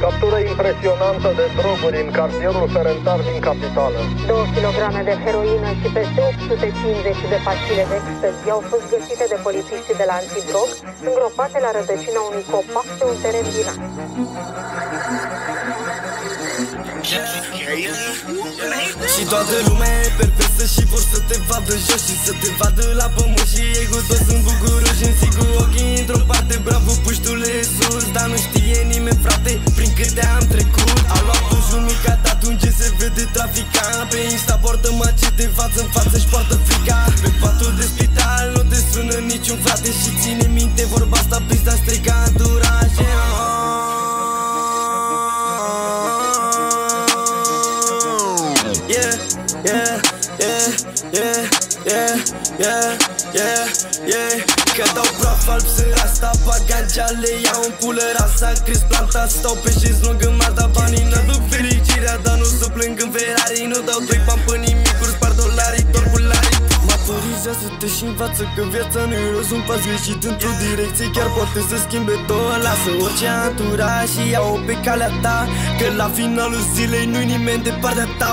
Captură impresionantă de droguri în cartierul Ferentar din capitală. 2 kg de heroină și peste 850 de pastile de ecstasy au fost găsite de polițiștii de la antidrog, îngropate la rădăcina unui copac pe un teren din an. Și toată lumea e perversă și vor să te vadă jos și să te vadă la pământ. Și ei cu toți sunt bucuroși în sigur ochii într-o parte. Bravo puștule sus, dar nu știe nimeni frate prin câte am trecut. Au luat un jur mic, a dat un ce se vede traficant. Pe Insta poartă mace de față în față și poartă frica. Pe patul de spital nu te sună niciun frate. Și ține minte vorba asta, pista strica anturaje. Că dau praf alb, sunt rasta, pagancea, le iau în pulă rasa. Cresc planta, stau pe șez lungă marta. Banii n-aduc fericirea, dar nu se plâng în Ferrari. Nu dau 2 bani pe nimic, spar dolarii, dolari. Maturizează-te și învață că viața nu-i rost. Un pas greșit într-o direcție chiar poate să schimbe tot. Lasă orice anturaj și ia-o pe calea ta, că la finalul zilei nu-i nimeni de partea ta.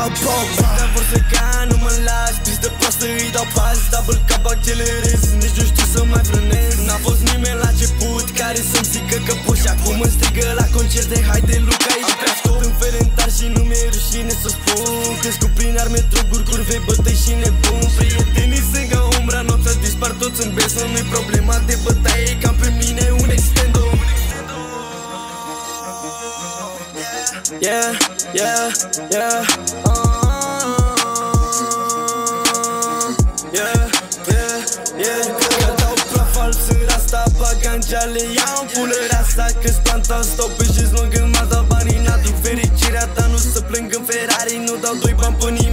Dar vor să ca, nu mă lași, tristă proastă îi dau pas. Double cap accelerez, nici nu știu să mai frânez. N-a fost nimeni la început care să-mi zică că poți. Și acum îmi strigă la concerte, haide Luca, aici preascot în Ferentar și nu mi-e rușine să spun. Crescut prin arme, droguri, curve, bătăi și nebun. Prietenii sunt ca umbra, noaptea dispar toți în besă. Nu-i problema de bătaie, cam pe mine un extendo. Yeah, yeah, yeah. Că dau praf alb, sunt rasta, pagancea, le iau în pulă rasa. Că-s planta, stau pe șez lung în marta. Banii n-aduc fericirea, dar nu se plâng în Ferrari. Nu dau 2 bani pe nimic.